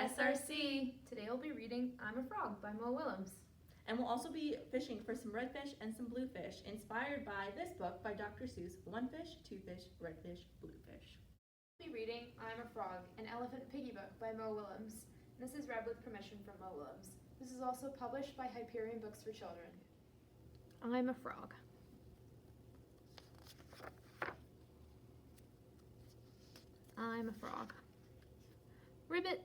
SRC! Today we'll be reading I'm a Frog by Willems. And we'll also be fishing for some redfish and some bluefish, inspired by this book by Dr. Seuss, One Fish, Two Fish, Redfish, Bluefish. We'll be reading I'm a Frog, an Elephant Piggy book by Willems. This is read with permission from Willems. This is also published by Hyperion Books for Children. I'm a Frog. I'm a frog. Ribbit.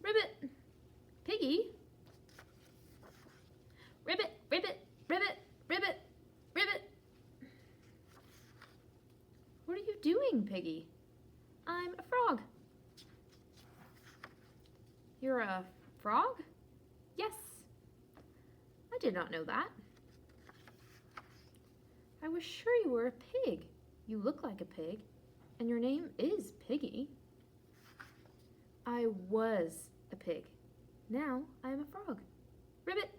Ribbit. Piggy. Ribbit, ribbit, ribbit, ribbit, ribbit. What are you doing, Piggy? I'm a frog. You're a frog? Yes. I did not know that. I was sure you were a pig. You look like a pig, and your name is Piggy. I was a pig. Now I am a frog. Ribbit.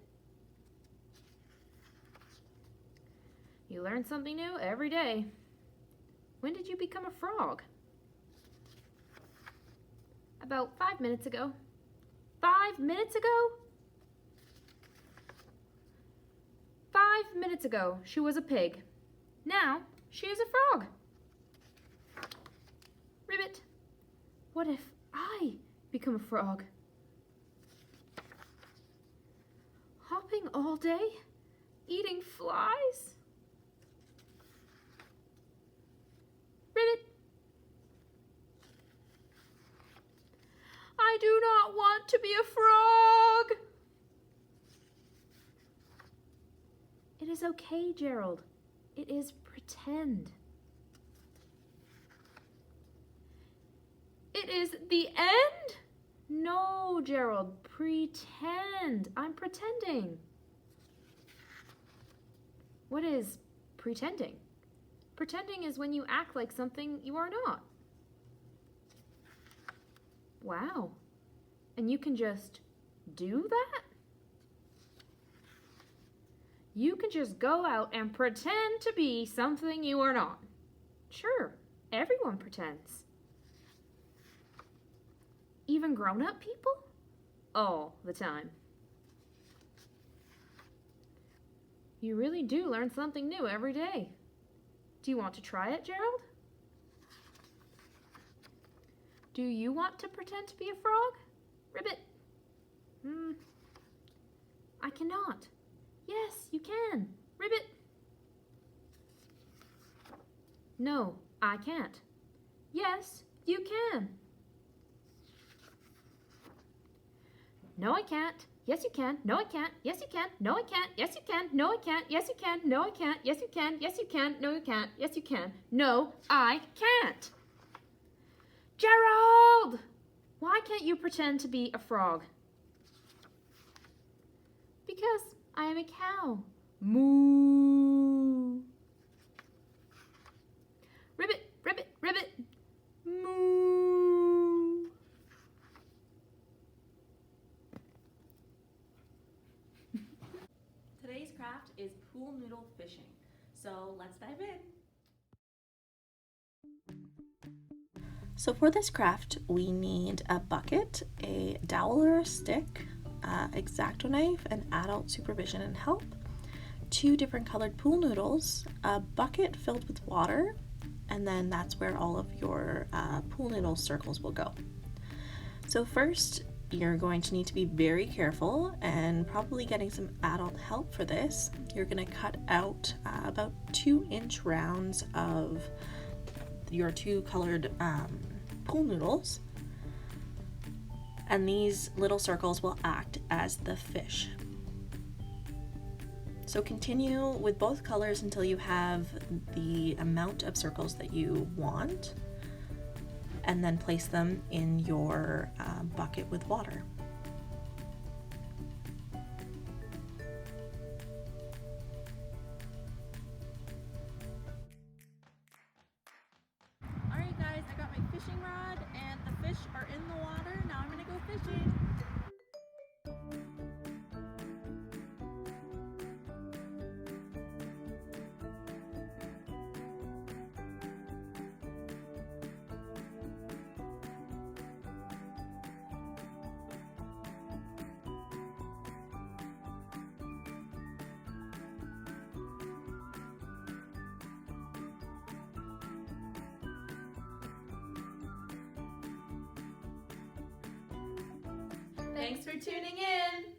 You learn something new every day. When did you become a frog? About 5 minutes ago. 5 minutes ago? 5 minutes ago, she was a pig. Now, she is a frog. Ribbit. What if I become a frog? Hopping all day? Eating flies? Ribbit. I do not want to be a frog. It is okay, Gerald. It is pretend. It is the end? No, Gerald, pretend. I'm pretending. What is pretending? Pretending is when you act like something you are not. Wow. And you can just do that? You can just go out and pretend to be something you are not. Sure, everyone pretends. Even grown-up people? All the time. You really do learn something new every day. Do you want to try it, Gerald? Do you want to pretend to be a frog? Ribbit. I cannot. Yes, you can. Ribbit. No, I can't. Yes, you can. No, I can't. Yes, you can. No, I can't. Yes, you can. No, I can't. Yes, you can. No, I can't. Yes, you can. No, I can't. Yes, you can. Yes, you can. No, you can't. Yes, you can. No, I can't. Gerald! Why can't you pretend to be a frog? Because I am a cow. Moo. Ribbit, ribbit, ribbit. Moo. Today's craft is pool noodle fishing. So let's dive in. So for this craft, we need a bucket, a dowel or a stick, X-Acto knife, and adult supervision and help, 2 different colored pool noodles, a bucket filled with water, and then that's where all of your pool noodle circles will go. So first, you're going to need to be very careful and probably getting some adult help for this. You're going to cut out about 2-inch rounds of your 2 colored pool noodles, and these little circles will act as the fish. So continue with both colors until you have the amount of circles that you want, and then place them in your bucket with water. Alright guys, I got my fishing rod and the fish are in the water. Now I'm gonna go fishing. Thanks for tuning in.